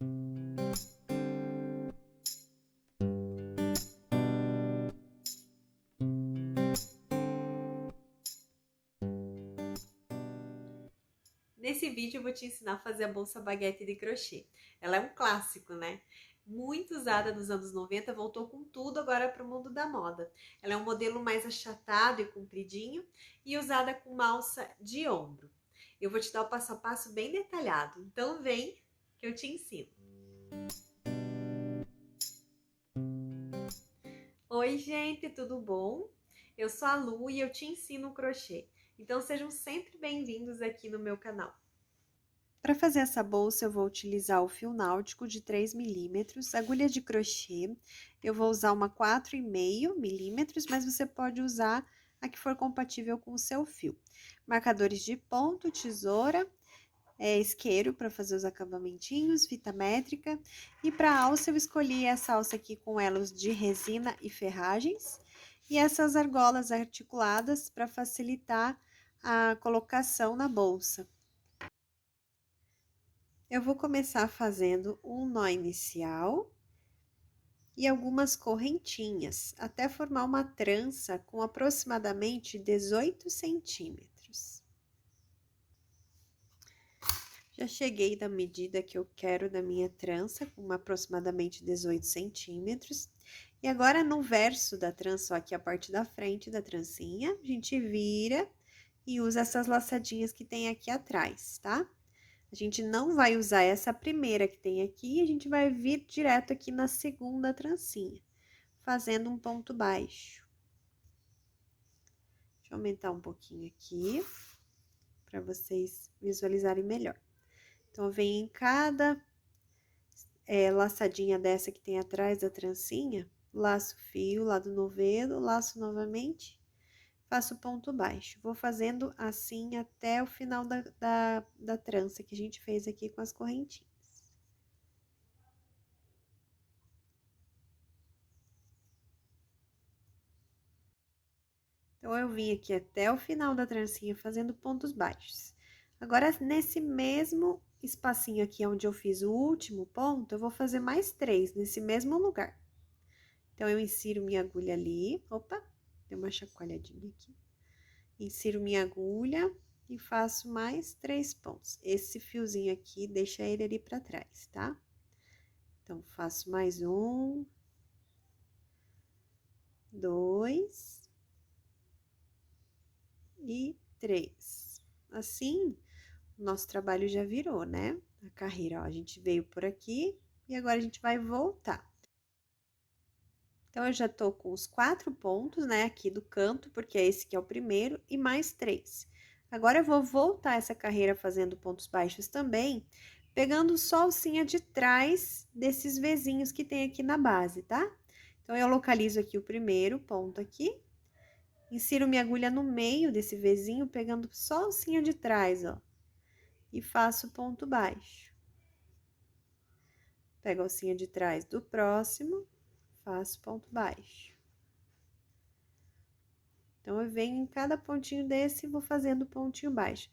Nesse vídeo eu vou te ensinar a fazer a bolsa baguete de crochê. Ela é um clássico, né? Muito usada nos anos 90, voltou com tudo agora para o mundo da moda. Ela é um modelo mais achatado e compridinho e usada com uma alça de ombro. Eu vou te dar o passo a passo bem detalhado, então vem que eu te ensino. Oi, gente, tudo bom? Eu sou a Lu e eu te ensino o crochê. Então sejam sempre bem-vindos aqui no meu canal. Para fazer essa bolsa, eu vou utilizar o fio náutico de 3 milímetros, agulha de crochê, eu vou usar uma 4,5 milímetros, mas você pode usar a que for compatível com o seu fio. Marcadores de ponto, tesoura, isqueiro para fazer os acabamentinhos, fita métrica. E para a alça, eu escolhi essa alça aqui com elos de resina e ferragens. E essas argolas articuladas para facilitar a colocação na bolsa. Eu vou começar fazendo um nó inicial e algumas correntinhas, até formar uma trança com aproximadamente 18 centímetros. Já cheguei da medida que eu quero da minha trança, com aproximadamente 18 centímetros. E agora no verso da trança, ó, aqui a parte da frente da trancinha, a gente vira e usa essas laçadinhas que tem aqui atrás, tá? A gente não vai usar essa primeira que tem aqui, a gente vai vir direto aqui na segunda trancinha, fazendo um ponto baixo. Deixa eu aumentar um pouquinho aqui, para vocês visualizarem melhor. Então, eu venho em cada laçadinha dessa que tem atrás da trancinha, laço fio lá do novelo, laço novamente, faço ponto baixo. Vou fazendo assim até o final da trança que a gente fez aqui com as correntinhas. Então, eu vim aqui até o final da trancinha fazendo pontos baixos. Agora, nesse mesmo espacinho aqui onde eu fiz o último ponto, eu vou fazer mais 3 nesse mesmo lugar. Então, eu insiro minha agulha ali, opa, deu uma chacoalhadinha aqui. Insiro minha agulha e faço mais 3 pontos. Esse fiozinho aqui, deixa ele ali pra trás, tá? Então, faço mais 1, 2 e 3. Assim, o nosso trabalho já virou, né? A carreira, ó, a gente veio por aqui e agora a gente vai voltar. Então, eu já tô com os 4 pontos, né, aqui do canto, porque é esse que é o primeiro, e mais 3. Agora, eu vou voltar essa carreira fazendo pontos baixos também, pegando só a alcinha de trás desses vezinhos que tem aqui na base, tá? Então, eu localizo aqui o primeiro ponto aqui, insiro minha agulha no meio desse vezinho, pegando só a alcinha de trás, ó, e faço ponto baixo. Pego a alcinha de trás do próximo, faço ponto baixo. Então, eu venho em cada pontinho desse e vou fazendo pontinho baixo.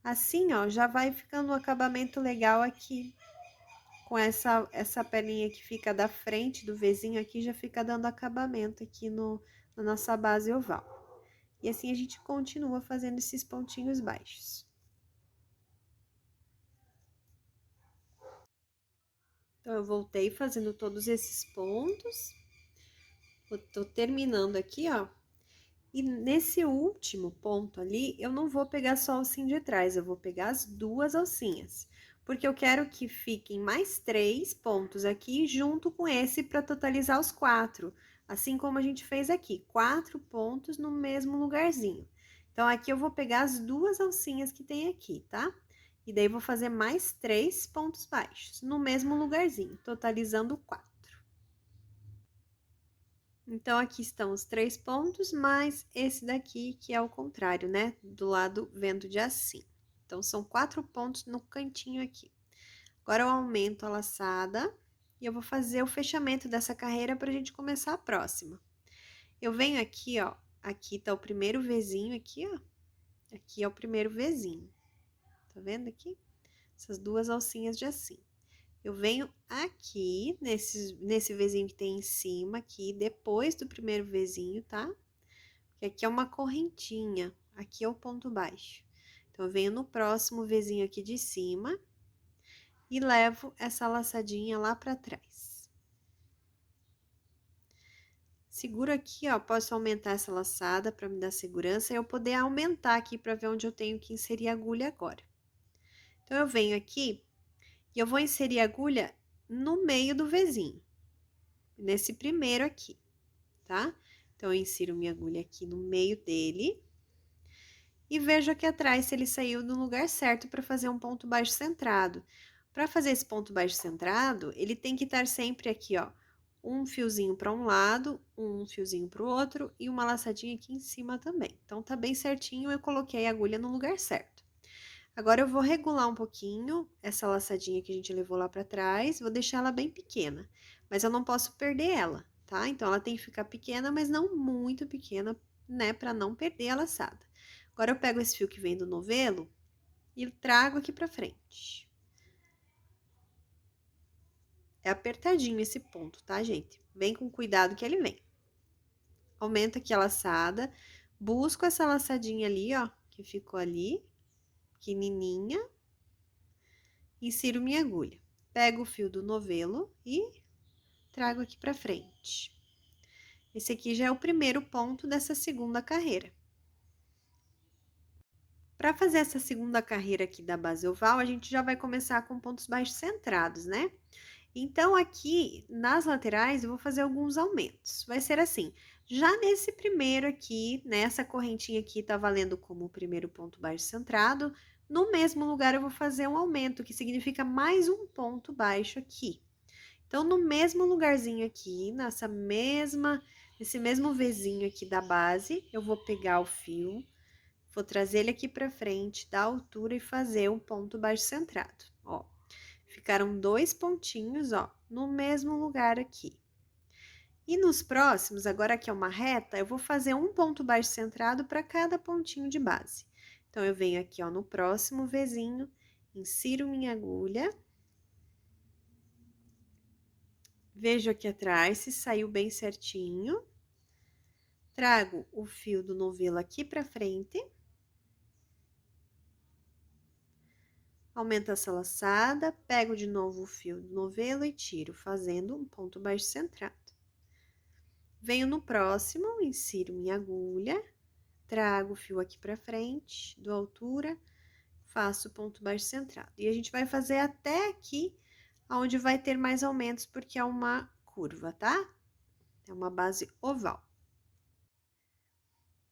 Assim, ó, já vai ficando um acabamento legal aqui. Com essa pelinha que fica da frente do vezinho aqui, já fica dando acabamento aqui na nossa base oval. E assim, a gente continua fazendo esses pontinhos baixos. Então, eu voltei fazendo todos esses pontos. Eu tô terminando aqui, ó. E nesse último ponto ali, eu não vou pegar só a alcinha de trás, eu vou pegar as duas alcinhas. Porque eu quero que fiquem mais 3 pontos aqui junto com esse para totalizar os 4. Assim como a gente fez aqui, 4 pontos no mesmo lugarzinho. Então, aqui eu vou pegar as duas alcinhas que tem aqui, tá? E daí, vou fazer mais 3 pontos baixos no mesmo lugarzinho, totalizando 4. Então, aqui estão os 3 pontos, mais esse daqui, que é o contrário, né? Do lado vendo de assim. Então, são 4 pontos no cantinho aqui. Agora, eu aumento a laçada e eu vou fazer o fechamento dessa carreira pra gente começar a próxima. Eu venho aqui, ó, aqui tá o primeiro Vzinho aqui, ó. Aqui é o primeiro Vzinho. Tá vendo aqui? Essas duas alcinhas de assim. eu venho aqui, nesse Vzinho que tem em cima, aqui, depois do primeiro Vzinho, tá? Porque aqui é uma correntinha, aqui é o ponto baixo. Então, eu venho no próximo Vzinho aqui de cima e levo essa laçadinha lá pra trás. Seguro aqui, ó, posso aumentar essa laçada para me dar segurança e eu poder aumentar aqui para ver onde eu tenho que inserir a agulha agora. Então, eu venho aqui e eu vou inserir a agulha no meio do Vzinho, nesse primeiro aqui, tá? Então, eu insiro minha agulha aqui no meio dele e vejo aqui atrás se ele saiu do lugar certo para fazer um ponto baixo centrado. Para fazer esse ponto baixo centrado, ele tem que estar sempre aqui, ó, um fiozinho para um lado, um fiozinho para o outro e uma laçadinha aqui em cima também. Então, tá bem certinho, eu coloquei a agulha no lugar certo. Agora, eu vou regular um pouquinho essa laçadinha que a gente levou lá para trás, vou deixar ela bem pequena, mas eu não posso perder ela, tá? Então, ela tem que ficar pequena, mas não muito pequena, né, para não perder a laçada. Agora, eu pego esse fio que vem do novelo e trago aqui pra frente. É apertadinho esse ponto, tá, gente? Vem com cuidado que ele vem. Aumenta aqui a laçada, busco essa laçadinha ali, ó, que ficou ali, pequenininha. Insiro minha agulha. Pego o fio do novelo e trago aqui pra frente. Esse aqui já é o primeiro ponto dessa segunda carreira. Para fazer essa segunda carreira aqui da base oval, a gente já vai começar com pontos baixos centrados, né? Então, aqui nas laterais, eu vou fazer alguns aumentos. Vai ser assim, já nesse primeiro aqui, nessa correntinha aqui, tá valendo como o primeiro ponto baixo centrado. No mesmo lugar, eu vou fazer um aumento, que significa mais um ponto baixo aqui. Então, no mesmo lugarzinho aqui, nesse mesmo Vzinho aqui da base, eu vou pegar o fio, vou trazer ele aqui pra frente, da altura e fazer um ponto baixo centrado, ó. Ficaram 2 pontinhos, ó, no mesmo lugar aqui. E nos próximos, agora aqui é uma reta, eu vou fazer um ponto baixo centrado para cada pontinho de base. Então, eu venho aqui, ó, no próximo Vzinho, insiro minha agulha. Vejo aqui atrás se saiu bem certinho. Trago o fio do novelo aqui pra frente. Aumento essa laçada, pego de novo o fio do novelo e tiro, fazendo um ponto baixo centrado. Venho no próximo, insiro minha agulha, trago o fio aqui pra frente, dou altura, faço ponto baixo centrado. E a gente vai fazer até aqui, onde vai ter mais aumentos, porque é uma curva, tá? É uma base oval.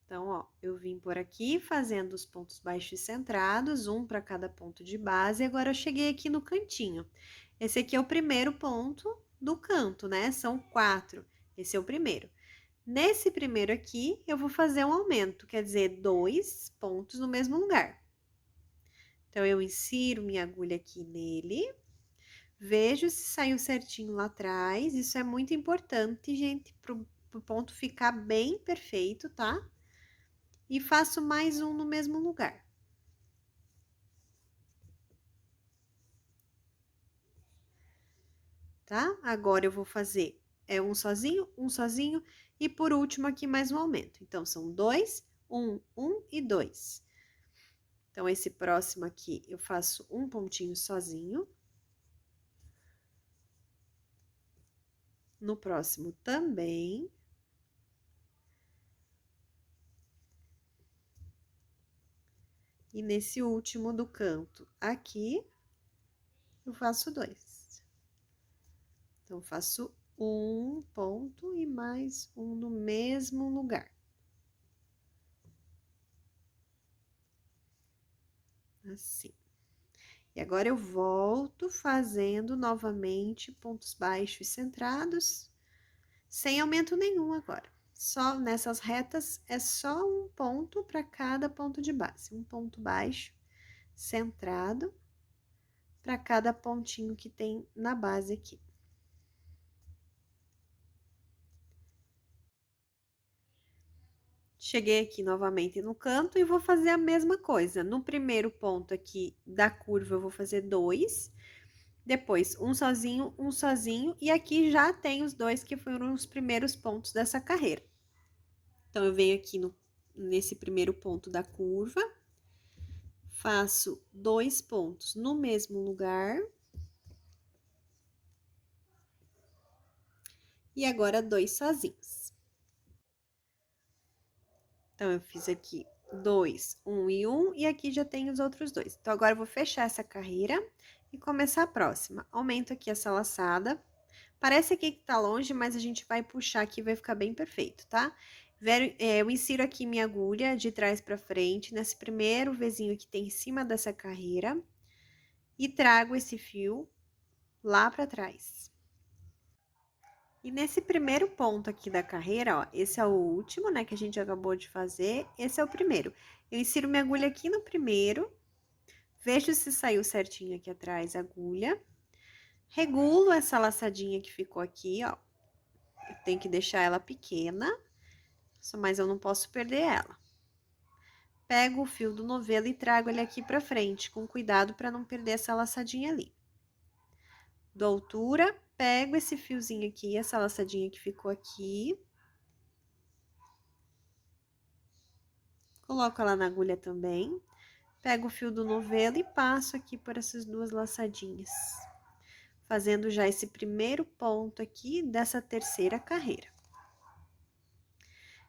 Então, ó, eu vim por aqui fazendo os pontos baixos e centrados, um para cada ponto de base, e agora eu cheguei aqui no cantinho. Esse aqui é o primeiro ponto do canto, né? São 4. Esse é o primeiro. Nesse primeiro aqui, eu vou fazer um aumento, quer dizer, 2 pontos no mesmo lugar. Então, eu insiro minha agulha aqui nele, vejo se saiu certinho lá atrás. Isso é muito importante, gente, pro ponto ficar bem perfeito, tá? E faço mais um no mesmo lugar. Tá? Agora, eu vou fazer um sozinho e por último aqui mais um aumento. Então, são 2, 1, 1 e 2. Então, esse próximo aqui eu faço um pontinho sozinho. No próximo também. E nesse último do canto aqui, eu faço 2. Então, faço um ponto e mais um no mesmo lugar. Assim. E agora, eu volto fazendo novamente pontos baixos e centrados, sem aumento nenhum agora. Só nessas retas, é só um ponto para cada ponto de base. Um ponto baixo, centrado, para cada pontinho que tem na base aqui. Cheguei aqui novamente no canto e vou fazer a mesma coisa. No primeiro ponto aqui da curva, eu vou fazer 2. Depois, um sozinho, e aqui já tem os dois que foram os primeiros pontos dessa carreira. Então, eu venho aqui nesse primeiro ponto da curva, faço 2 pontos no mesmo lugar. E agora 2 sozinhos. Então, eu fiz aqui 2, 1 e 1, e aqui já tem os outros dois. Então, agora eu vou fechar essa carreira e começar a próxima. Aumento aqui essa laçada. Parece aqui que tá longe, mas a gente vai puxar aqui e vai ficar bem perfeito, tá? Eu insiro aqui minha agulha de trás pra frente, nesse primeiro Vzinho que tem em cima dessa carreira, e trago esse fio lá pra trás. E nesse primeiro ponto aqui da carreira, ó, esse é o último, né, que a gente acabou de fazer, esse é o primeiro. Eu insiro minha agulha aqui no primeiro, vejo se saiu certinho aqui atrás a agulha, regulo essa laçadinha que ficou aqui, ó, eu tenho que deixar ela pequena, mas eu não posso perder ela. Pego o fio do novelo e trago ele aqui pra frente, com cuidado para não perder essa laçadinha ali. Dou altura, pego esse fiozinho aqui, essa laçadinha que ficou aqui, coloco ela na agulha também, pego o fio do novelo e passo aqui por essas duas laçadinhas, fazendo já esse primeiro ponto aqui dessa terceira carreira.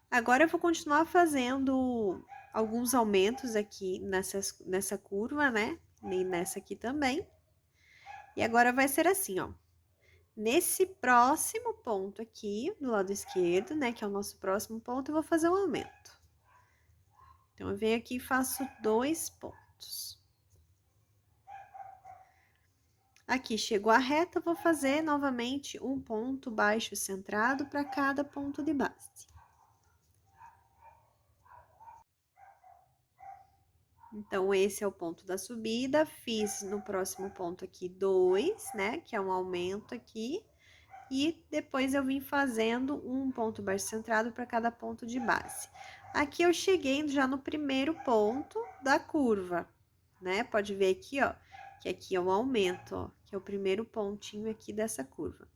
Agora, eu vou continuar fazendo alguns aumentos aqui nessa curva, né? E nessa aqui também. E agora vai ser assim, ó. Nesse próximo ponto aqui, do lado esquerdo, né? Que é o nosso próximo ponto, eu vou fazer um aumento. Então, eu venho aqui e faço 2 pontos. Aqui chegou a reta, eu vou fazer novamente um ponto baixo centrado para cada ponto de base. Então, esse é o ponto da subida, fiz no próximo ponto aqui 2, né, que é um aumento aqui, e depois eu vim fazendo um ponto baixo centrado para cada ponto de base. Aqui eu cheguei já no primeiro ponto da curva, né, pode ver aqui, ó, que aqui é um aumento, ó, que é o primeiro pontinho aqui dessa curva.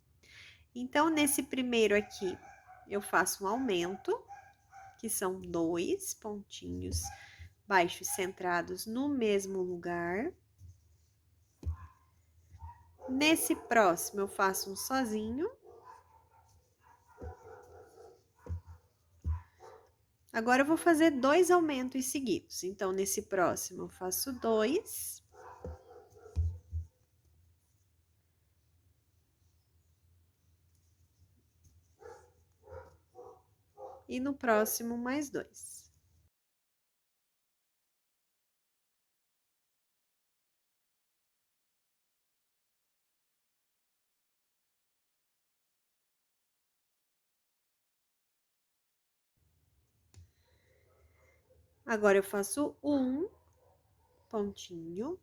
Então, nesse primeiro aqui, eu faço um aumento, que são 2 pontinhos baixos centrados no mesmo lugar. Nesse próximo, eu faço um sozinho. Agora, eu vou fazer 2 aumentos seguidos. Então, nesse próximo, eu faço 2. E no próximo, mais 2. Agora, eu faço um pontinho.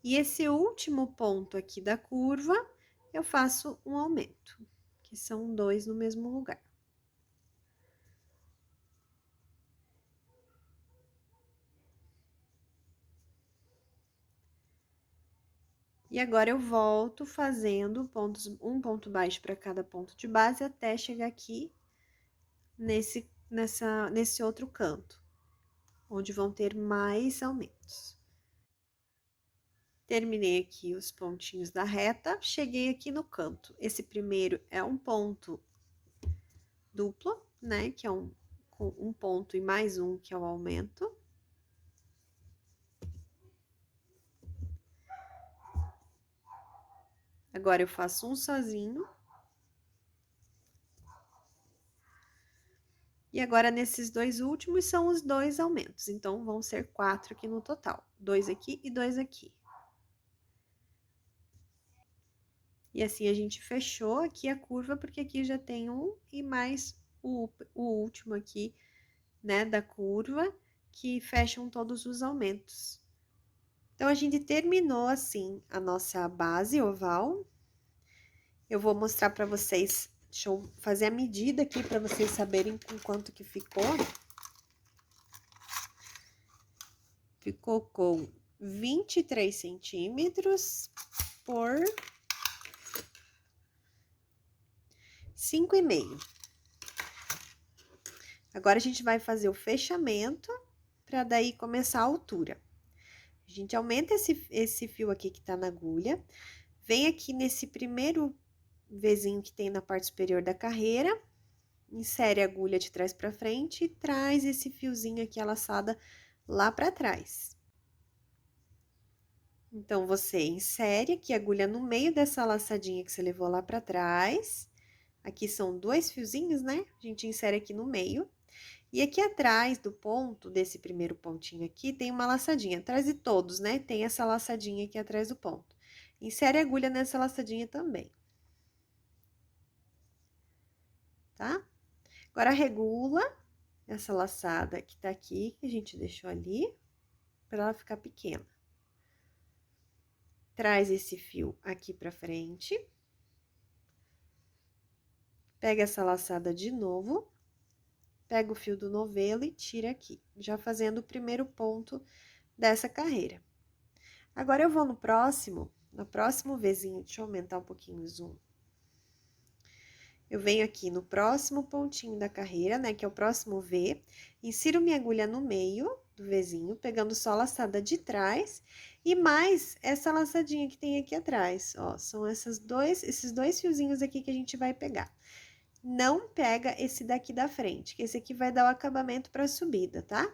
E esse último ponto aqui da curva, eu faço um aumento, que são 2 no mesmo lugar. E agora, eu volto fazendo um ponto baixo para cada ponto de base, até chegar aqui nesse outro canto, onde vão ter mais aumentos. Terminei aqui os pontinhos da reta, cheguei aqui no canto. Esse primeiro é um ponto duplo, né, que é com um ponto e mais um, que é o aumento. Agora, eu faço um sozinho. E agora, nesses 2 últimos, são os 2 aumentos. Então, vão ser 4 aqui no total. 2 aqui e 2 aqui. E assim, a gente fechou aqui a curva, porque aqui já tem um e mais o último aqui, né, da curva, que fecham todos os aumentos. Então, a gente terminou assim a nossa base oval. Eu vou mostrar para vocês, deixa eu fazer a medida aqui para vocês saberem com quanto que ficou. Ficou com 23 centímetros por 5,5. Agora, a gente vai fazer o fechamento para daí começar a altura. A gente aumenta esse fio aqui que tá na agulha, vem aqui nesse primeiro Vzinho que tem na parte superior da carreira, insere a agulha de trás para frente e traz esse fiozinho aqui, a laçada, lá para trás. Então, você insere aqui a agulha no meio dessa laçadinha que você levou lá para trás. Aqui são 2 fiozinhos, né? A gente insere aqui no meio. E aqui atrás do ponto, desse primeiro pontinho aqui, tem uma laçadinha. Atrás de todos, né? Tem essa laçadinha aqui atrás do ponto. Insere a agulha nessa laçadinha também. Tá? Agora, regula essa laçada que tá aqui, que a gente deixou ali, para ela ficar pequena. Traz esse fio aqui pra frente. Pega essa laçada de novo. Pega o fio do novelo e tira aqui, já fazendo o primeiro ponto dessa carreira. Agora, eu vou no próximo Vzinho, deixa eu aumentar um pouquinho o zoom. Eu venho aqui no próximo pontinho da carreira, né, que é o próximo V, insiro minha agulha no meio do Vzinho, pegando só a laçada de trás e mais essa laçadinha que tem aqui atrás, ó, são esses dois fiozinhos aqui que a gente vai pegar. Não pega esse daqui da frente, que esse aqui vai dar o acabamento para a subida, tá?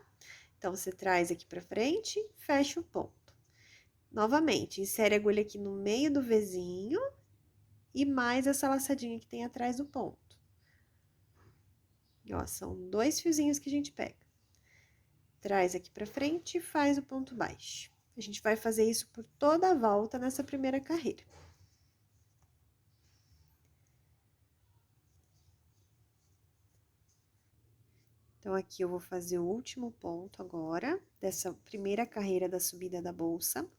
Então, você traz aqui para frente, fecha o ponto. Novamente, insere a agulha aqui no meio do Vzinho e mais essa laçadinha que tem atrás do ponto. Ó, são 2 fiozinhos que a gente pega. Traz aqui para frente e faz o ponto baixo. A gente vai fazer isso por toda a volta nessa primeira carreira. Então, aqui eu vou fazer o último ponto agora, dessa primeira carreira da subida da bolsa.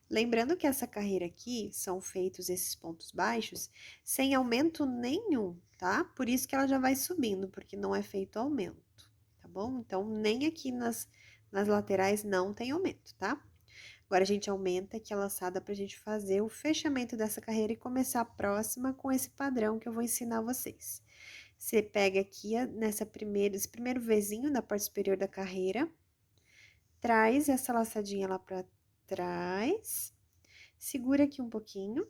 Lembrando que essa carreira aqui, são feitos esses pontos baixos sem aumento nenhum, tá? Por isso que ela já vai subindo, porque não é feito aumento, tá bom? Então, nem aqui nas laterais não tem aumento, tá? Agora, a gente aumenta aqui a laçada pra gente fazer o fechamento dessa carreira e começar a próxima com esse padrão que eu vou ensinar vocês. Você pega aqui esse primeiro Vzinho na parte superior da carreira, traz essa laçadinha lá pra trás, segura aqui um pouquinho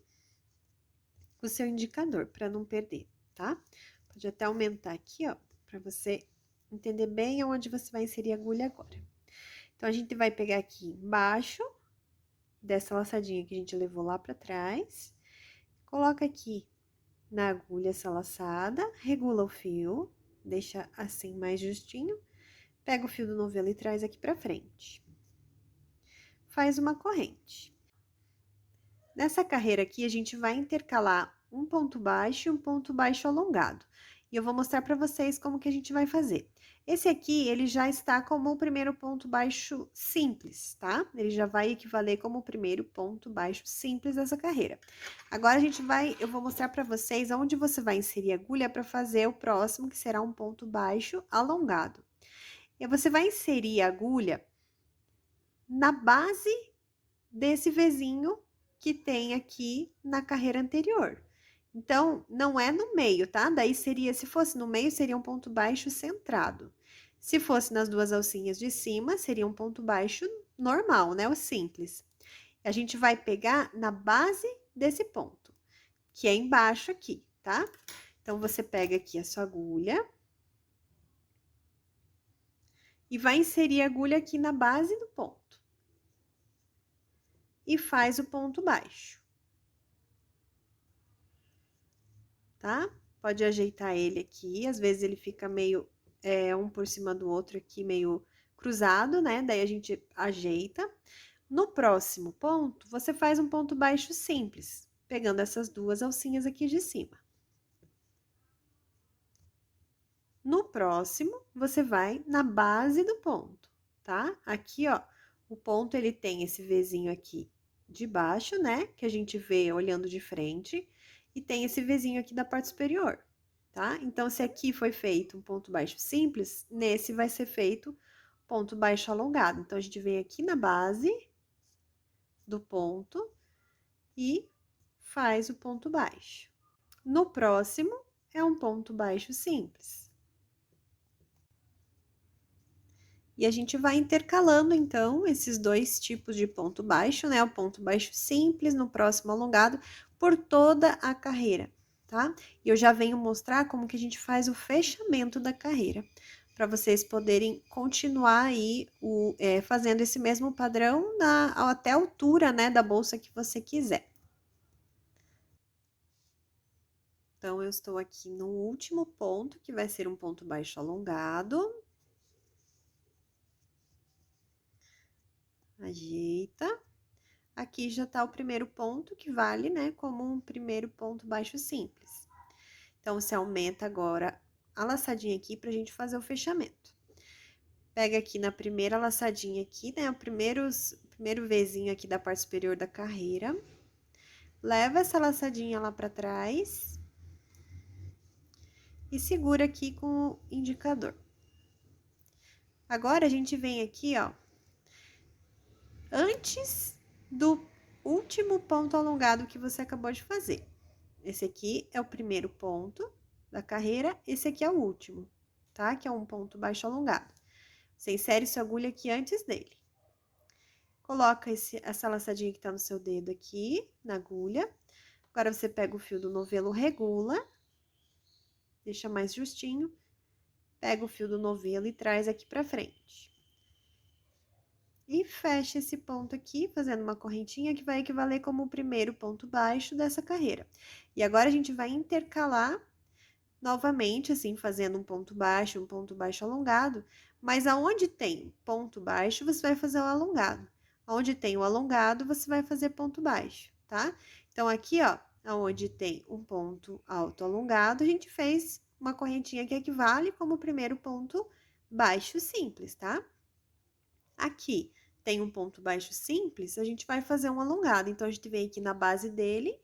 com o seu indicador, pra não perder, tá? Pode até aumentar aqui, ó, pra você entender bem aonde você vai inserir a agulha agora. Então, a gente vai pegar aqui embaixo dessa laçadinha que a gente levou lá pra trás, coloca aqui na agulha essa laçada, regula o fio, deixa assim mais justinho, pega o fio do novelo e traz aqui pra frente. Faz uma corrente. Nessa carreira aqui, a gente vai intercalar um ponto baixo e um ponto baixo alongado. E eu vou mostrar pra vocês como que a gente vai fazer. Esse aqui, ele já está como o primeiro ponto baixo simples, tá? Ele já vai equivaler como o primeiro ponto baixo simples dessa carreira. Agora, eu vou mostrar pra vocês onde você vai inserir a agulha pra fazer o próximo, que será um ponto baixo alongado. E você vai inserir a agulha na base desse Vzinho que tem aqui na carreira anterior. Então, não é no meio, tá? Daí se fosse no meio, seria um ponto baixo centrado. Se fosse nas duas alcinhas de cima, seria um ponto baixo normal, né? O simples. A gente vai pegar na base desse ponto, que é embaixo aqui, tá? Então, você pega aqui a sua agulha e vai inserir a agulha aqui na base do ponto. E faz o ponto baixo. Tá? Pode ajeitar ele aqui, às vezes ele fica meio um por cima do outro aqui, meio cruzado, né? Daí a gente ajeita. No próximo ponto, você faz um ponto baixo simples, pegando essas duas alcinhas aqui de cima. No próximo, você vai na base do ponto, tá? Aqui, ó, o ponto ele tem esse Vzinho aqui de baixo, né? Que a gente vê olhando de frente, e tem esse Vzinho aqui da parte superior, tá? Então, se aqui foi feito um ponto baixo simples, nesse vai ser feito ponto baixo alongado. Então, a gente vem aqui na base do ponto e faz o ponto baixo. No próximo, é um ponto baixo simples. E a gente vai intercalando, então, esses dois tipos de ponto baixo, né? O ponto baixo simples, no próximo alongado, por toda a carreira, tá? E eu já venho mostrar como que a gente faz o fechamento da carreira, para vocês poderem continuar aí fazendo esse mesmo padrão até a altura, né, da bolsa que você quiser. Então, eu estou aqui no último ponto, que vai ser um ponto baixo alongado. Ajeita. Aqui já tá o primeiro ponto, que vale, né, como um primeiro ponto baixo simples. Então, você aumenta agora a laçadinha aqui pra gente fazer o fechamento. Pega aqui na primeira laçadinha aqui, né, o primeiro Vzinho aqui da parte superior da carreira. Leva essa laçadinha lá pra trás. E segura aqui com o indicador. Agora, a gente vem aqui, ó, antes do último ponto alongado que você acabou de fazer. Esse aqui é o primeiro ponto da carreira, esse aqui é o último, tá? Que é um ponto baixo alongado. Você insere sua agulha aqui antes dele. Coloca essa laçadinha que tá no seu dedo aqui, na agulha. Agora, você pega o fio do novelo, regula, deixa mais justinho, pega o fio do novelo e traz aqui pra frente. E fecha esse ponto aqui, fazendo uma correntinha que vai equivaler como o primeiro ponto baixo dessa carreira. E agora, a gente vai intercalar novamente, assim, fazendo um ponto baixo alongado, mas aonde tem ponto baixo, você vai fazer o alongado. Onde tem o alongado, você vai fazer ponto baixo, tá? Então, aqui, ó, aonde tem um ponto alto alongado, a gente fez uma correntinha que equivale como o primeiro ponto baixo simples, tá? Aqui tem um ponto baixo simples, a gente vai fazer um alongado. Então, a gente vem aqui na base dele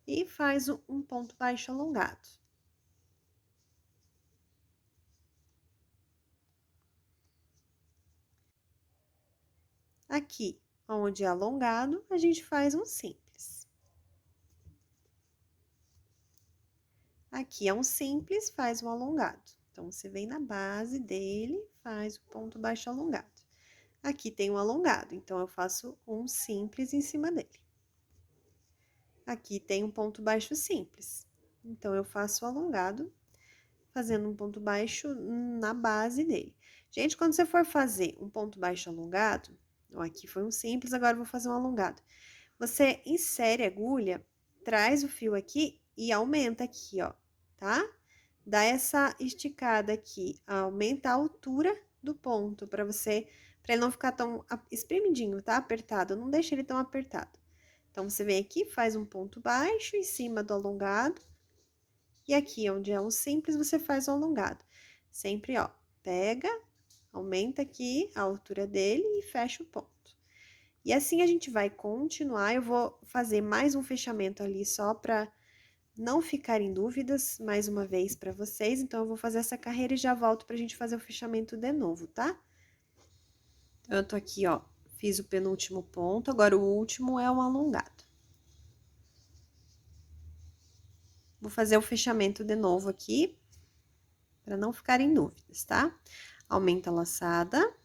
e faz um ponto baixo alongado. Aqui, onde é alongado, a gente faz um simples. Aqui é um simples, faz um alongado. Então, você vem na base dele, faz o ponto baixo alongado. Aqui tem um alongado, então, eu faço um simples em cima dele. Aqui tem um ponto baixo simples, então, eu faço o alongado, fazendo um ponto baixo na base dele. Gente, quando você for fazer um ponto baixo alongado, ó, aqui foi um simples, agora eu vou fazer um alongado. Você insere a agulha, traz o fio aqui e aumenta aqui, ó, tá? Dá essa esticada aqui, aumenta a altura do ponto para ele não ficar tão espremidinho, tá? Apertado, não deixa ele tão apertado. Então, você vem aqui, faz um ponto baixo em cima do alongado. E aqui, onde é um simples, você faz o alongado. Sempre, ó, pega, aumenta aqui a altura dele e fecha o ponto. E assim a gente vai continuar. Eu vou fazer mais um fechamento ali só para não ficarem dúvidas mais uma vez para vocês. Então, eu vou fazer essa carreira e já volto pra gente fazer o fechamento de novo, tá? Então, eu tô aqui, ó, fiz o penúltimo ponto, agora o último é um alongado. Vou fazer o fechamento de novo aqui, para não ficarem dúvidas, tá? Aumento a laçada.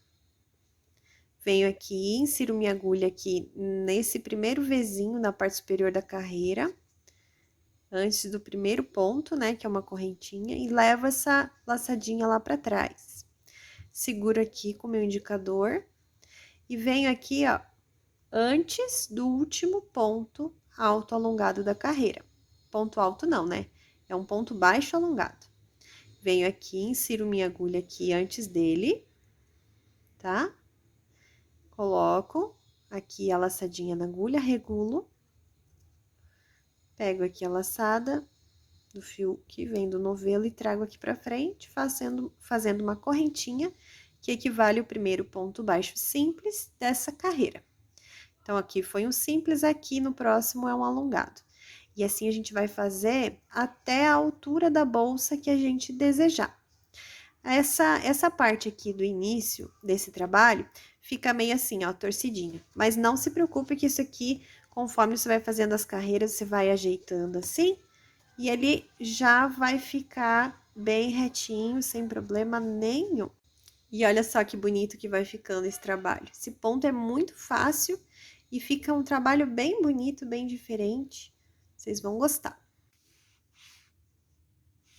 Venho aqui, insiro minha agulha aqui nesse primeiro Vzinho na parte superior da carreira, antes do primeiro ponto, né, que é uma correntinha, e levo essa laçadinha lá pra trás. Seguro aqui com o meu indicador e venho aqui, ó, antes do último ponto alto alongado da carreira. Ponto alto não, né? É um ponto baixo alongado. Venho aqui, insiro minha agulha aqui antes dele, tá? Coloco aqui a laçadinha na agulha, regulo. Pego aqui a laçada do fio que vem do novelo e trago aqui pra frente, fazendo uma correntinha que equivale ao primeiro ponto baixo simples dessa carreira. Então, aqui foi um simples, aqui no próximo é um alongado. E assim a gente vai fazer até a altura da bolsa que a gente desejar. Essa parte aqui do início desse trabalho fica meio assim, ó, torcidinho. Mas não se preocupe que isso aqui, conforme você vai fazendo as carreiras, você vai ajeitando assim. E ele já vai ficar bem retinho, sem problema nenhum. E olha só que bonito que vai ficando esse trabalho. Esse ponto é muito fácil e fica um trabalho bem bonito, bem diferente. Vocês vão gostar.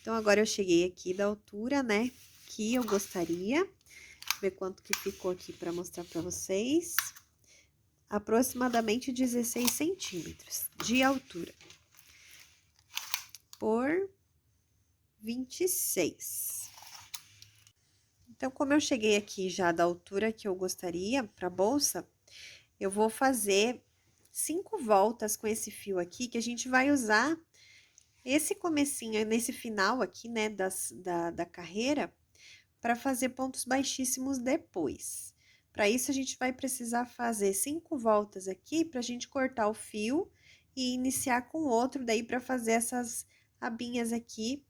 Então, agora eu cheguei aqui da altura, né, que eu gostaria. Deixa eu ver quanto que ficou aqui para mostrar para vocês. Aproximadamente 16 centímetros de altura por 26. Então, como eu cheguei aqui já da altura que eu gostaria para a bolsa, eu vou fazer 5 voltas com esse fio aqui, que a gente vai usar esse comecinho, nesse final aqui, né, da carreira, para fazer pontos baixíssimos depois. Para isso, a gente vai precisar fazer 5 voltas aqui para a gente cortar o fio e iniciar com outro, daí para fazer essas abinhas aqui,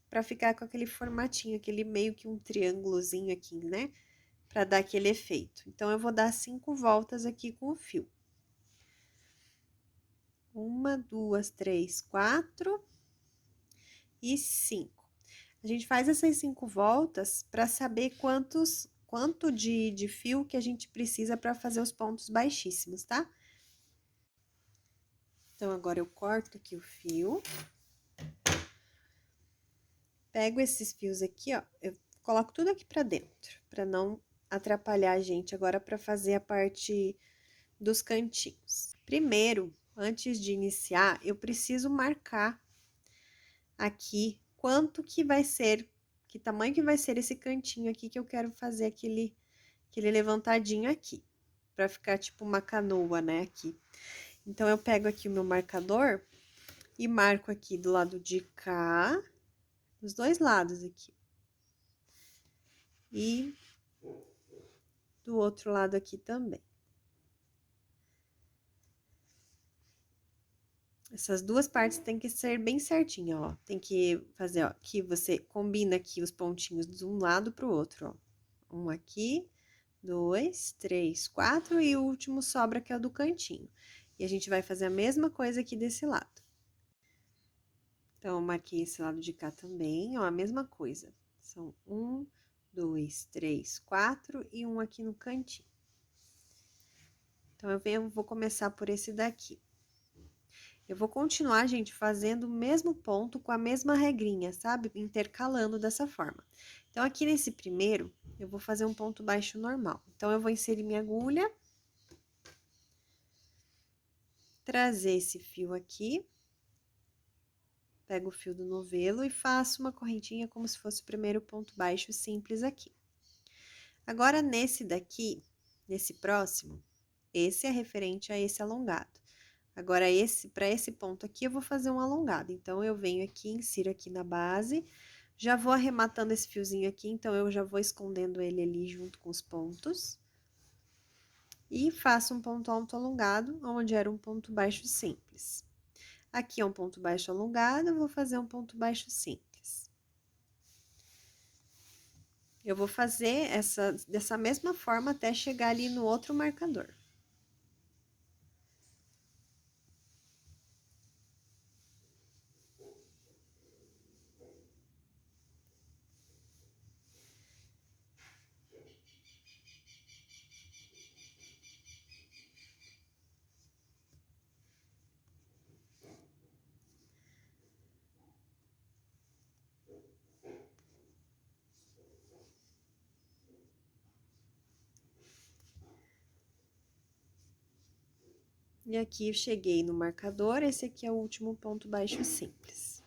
para ficar com aquele formatinho, aquele meio que um triângulozinho aqui, né? Para dar aquele efeito. Então, eu vou dar 5 voltas aqui com o fio. 1, 2, 3, 4 e 5. A gente faz essas 5 voltas para saber quanto de fio que a gente precisa para fazer os pontos baixíssimos, tá? Então, agora eu corto aqui o fio. Pego esses fios aqui, ó, eu coloco tudo aqui pra dentro, pra não atrapalhar a gente agora pra fazer a parte dos cantinhos. Primeiro, antes de iniciar, eu preciso marcar aqui quanto que vai ser, que tamanho que vai ser esse cantinho aqui que eu quero fazer aquele levantadinho aqui, pra ficar tipo uma canoa, né, aqui. Então, eu pego aqui o meu marcador e marco aqui do lado de cá, dos dois lados aqui. E do outro lado aqui também. Essas duas partes tem que ser bem certinha, ó. Tem que fazer, ó, que você combina aqui os pontinhos de um lado pro outro, ó. Um aqui, 2, 3, 4 e o último sobra que é o do cantinho. E a gente vai fazer a mesma coisa aqui desse lado. Então, eu marquei esse lado de cá também, ó, a mesma coisa. São 1, 2, 3, 4 e um aqui no cantinho. Então, eu vou começar por esse daqui. Eu vou continuar, gente, fazendo o mesmo ponto com a mesma regrinha, sabe? Intercalando dessa forma. Então, aqui nesse primeiro, eu vou fazer um ponto baixo normal. Então, eu vou inserir minha agulha, trazer esse fio aqui, pego o fio do novelo e faço uma correntinha como se fosse o primeiro ponto baixo simples aqui. Agora, nesse daqui, nesse próximo, esse é referente a esse alongado. Agora, para esse ponto aqui, eu vou fazer um alongado. Então, eu venho aqui, insiro aqui na base, já vou arrematando esse fiozinho aqui, então, eu já vou escondendo ele ali junto com os pontos. E faço um ponto alto alongado, onde era um ponto baixo simples. Aqui é um ponto baixo alongado, eu vou fazer um ponto baixo simples. Eu vou fazer dessa mesma forma até chegar ali no outro marcador. E aqui eu cheguei no marcador, esse aqui é o último ponto baixo simples.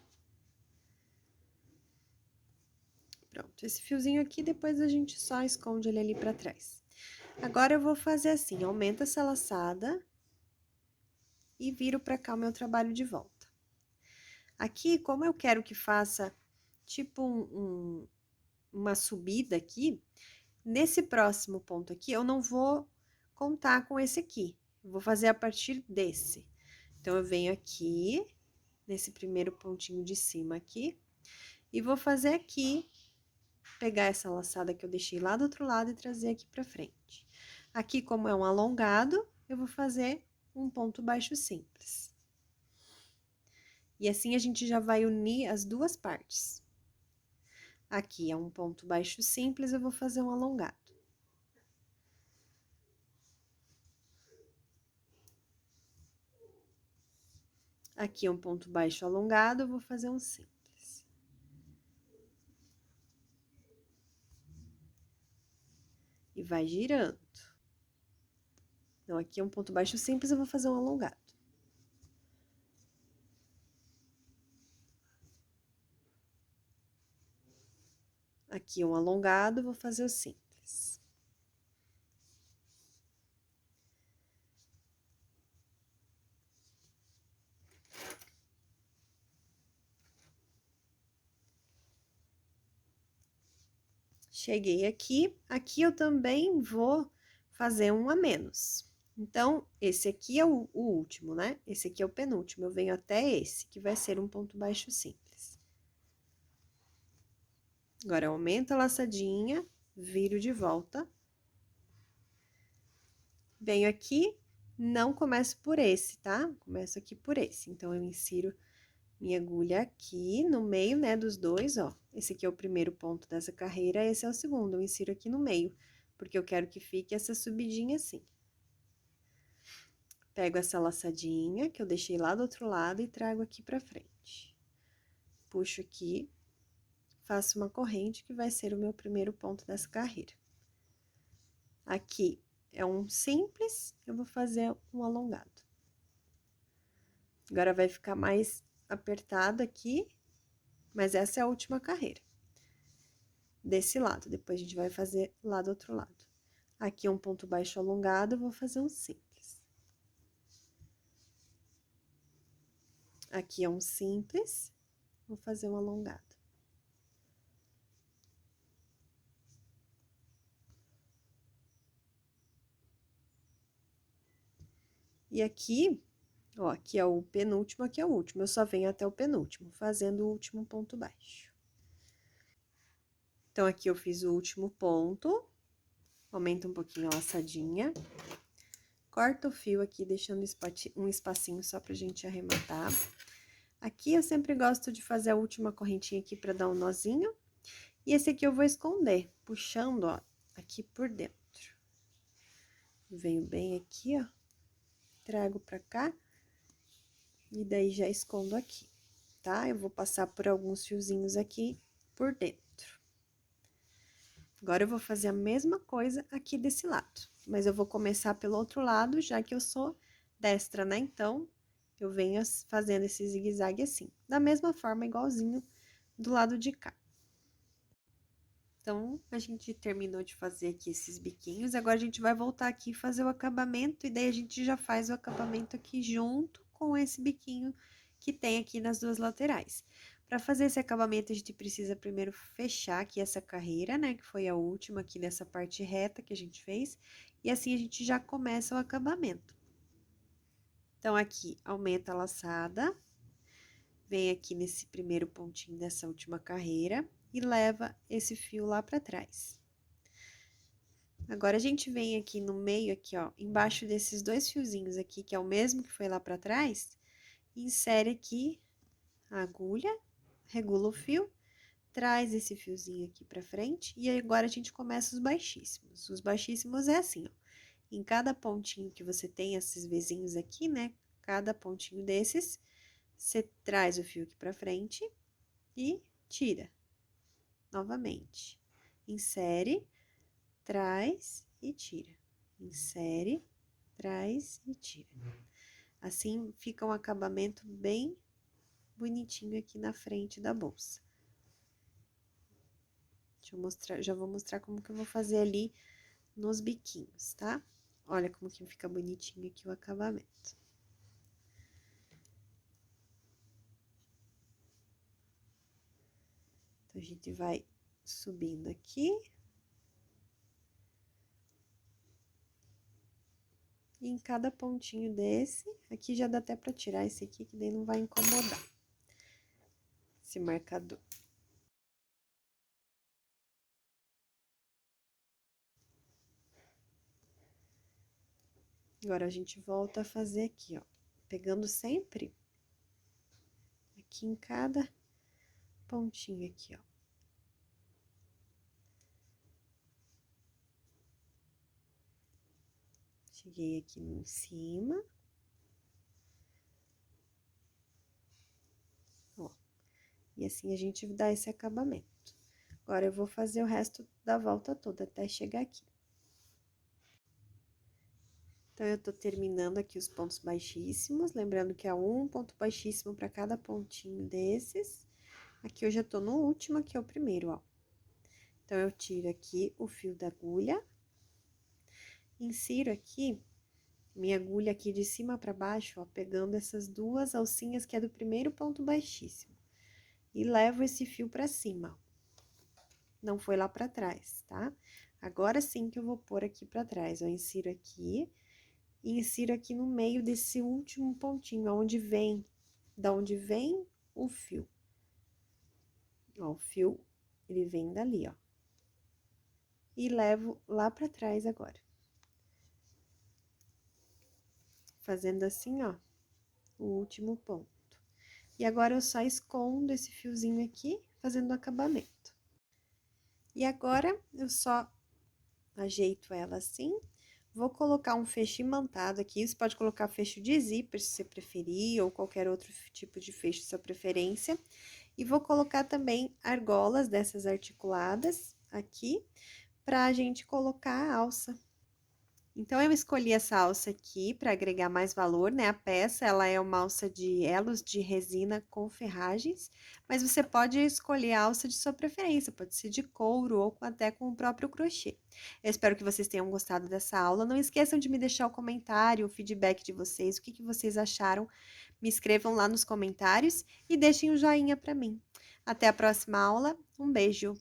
Pronto, esse fiozinho aqui, depois a gente só esconde ele ali pra trás. Agora, eu vou fazer assim, aumenta essa laçada e viro pra cá o meu trabalho de volta. Aqui, como eu quero que faça tipo uma subida aqui, nesse próximo ponto aqui, eu não vou contar com esse aqui. Eu vou fazer a partir desse. Então, eu venho aqui, nesse primeiro pontinho de cima aqui, e vou fazer aqui, pegar essa laçada que eu deixei lá do outro lado e trazer aqui pra frente. Aqui, como é um alongado, eu vou fazer um ponto baixo simples. E assim a gente já vai unir as duas partes. Aqui é um ponto baixo simples, eu vou fazer um alongado. Aqui é um ponto baixo alongado, eu vou fazer um simples. E vai girando. Então, aqui é um ponto baixo simples, eu vou fazer um alongado. Aqui um alongado, vou fazer o simples. Cheguei aqui eu também vou fazer um a menos. Então, esse aqui é o último, né? Esse aqui é o penúltimo, eu venho até esse, que vai ser um ponto baixo simples. Agora, eu aumento a laçadinha, viro de volta. Venho aqui, não começo por esse, tá? Começo aqui por esse. Então, eu insiro minha agulha aqui no meio, né, dos dois, ó. Esse aqui é o primeiro ponto dessa carreira, esse é o segundo. Eu insiro aqui no meio, porque eu quero que fique essa subidinha assim. Pego essa laçadinha que eu deixei lá do outro lado e trago aqui pra frente. Puxo aqui, faço uma corrente que vai ser o meu primeiro ponto dessa carreira. Aqui é um simples, eu vou fazer um alongado. Agora, vai ficar mais apertado aqui, mas essa é a última carreira. Desse lado, depois a gente vai fazer lá do outro lado. Aqui é um ponto baixo alongado, eu vou fazer um simples. Aqui é um simples, vou fazer um alongado. E aqui, ó, aqui é o penúltimo, aqui é o último. Eu só venho até o penúltimo, fazendo o último ponto baixo. Então, aqui eu fiz o último ponto, aumenta um pouquinho a laçadinha. Corta o fio aqui, deixando um espacinho só pra gente arrematar. Aqui eu sempre gosto de fazer a última correntinha aqui pra dar um nozinho. E esse aqui eu vou esconder, puxando, ó, aqui por dentro. Venho bem aqui, ó, trago pra cá. E daí, já escondo aqui, tá? Eu vou passar por alguns fiozinhos aqui por dentro. Agora, eu vou fazer a mesma coisa aqui desse lado. Mas eu vou começar pelo outro lado, já que eu sou destra, né? Então, eu venho fazendo esse zigue-zague assim. Da mesma forma, igualzinho do lado de cá. Então, a gente terminou de fazer aqui esses biquinhos. Agora, a gente vai voltar aqui e fazer o acabamento. E daí, a gente já faz o acabamento aqui junto com esse biquinho que tem aqui nas duas laterais. Para fazer esse acabamento, a gente precisa primeiro fechar aqui essa carreira, né? Que foi a última aqui dessa parte reta que a gente fez. E assim, a gente já começa o acabamento. Então, aqui, aumenta a laçada. Vem aqui nesse primeiro pontinho dessa última carreira e leva esse fio lá pra trás. Agora, a gente vem aqui no meio, aqui, ó, embaixo desses dois fiozinhos aqui, que é o mesmo que foi lá pra trás, insere aqui a agulha, regula o fio, traz esse fiozinho aqui pra frente, e agora a gente começa os baixíssimos. Os baixíssimos é assim, ó, em cada pontinho que você tem esses vizinhos aqui, né, cada pontinho desses, você traz o fio aqui pra frente e tira. Novamente, insere, traz e tira. Insere, traz e tira. Assim, fica um acabamento bem bonitinho aqui na frente da bolsa. Deixa eu mostrar, já vou mostrar como que eu vou fazer ali nos biquinhos, tá? Olha como que fica bonitinho aqui o acabamento. Então, a gente vai subindo aqui. E em cada pontinho desse, aqui já dá até pra tirar esse aqui, que daí não vai incomodar esse marcador. Agora, a gente volta a fazer aqui, ó, pegando sempre aqui em cada pontinho aqui, ó. Cheguei aqui em cima. Ó, e assim a gente dá esse acabamento. Agora, eu vou fazer o resto da volta toda até chegar aqui. Então, eu tô terminando aqui os pontos baixíssimos, lembrando que é um ponto baixíssimo para cada pontinho desses. Aqui eu já tô no último, que é o primeiro, ó. Então, eu tiro aqui o fio da agulha, insiro aqui minha agulha aqui de cima para baixo, ó, pegando essas duas alcinhas que é do primeiro ponto baixíssimo. E levo esse fio para cima, não foi lá para trás, tá? Agora sim que eu vou pôr aqui para trás, eu insiro aqui e insiro aqui no meio desse último pontinho, onde vem, da onde vem o fio. Ó, o fio, ele vem dali, ó. E levo lá pra trás agora. Fazendo assim, ó, o último ponto. E agora, eu só escondo esse fiozinho aqui, fazendo o acabamento. E agora, eu só ajeito ela assim. Vou colocar um fecho imantado aqui, você pode colocar fecho de zíper, se você preferir, ou qualquer outro tipo de fecho de sua preferência. E vou colocar também argolas dessas articuladas aqui, pra gente colocar a alça. Então, eu escolhi essa alça aqui para agregar mais valor, né? A peça, ela é uma alça de elos de resina com ferragens, mas você pode escolher a alça de sua preferência, pode ser de couro ou até com o próprio crochê. Eu espero que vocês tenham gostado dessa aula. Não esqueçam de me deixar o comentário, o feedback de vocês, o que vocês acharam. Me escrevam lá nos comentários e deixem um joinha para mim. Até a próxima aula. Um beijo!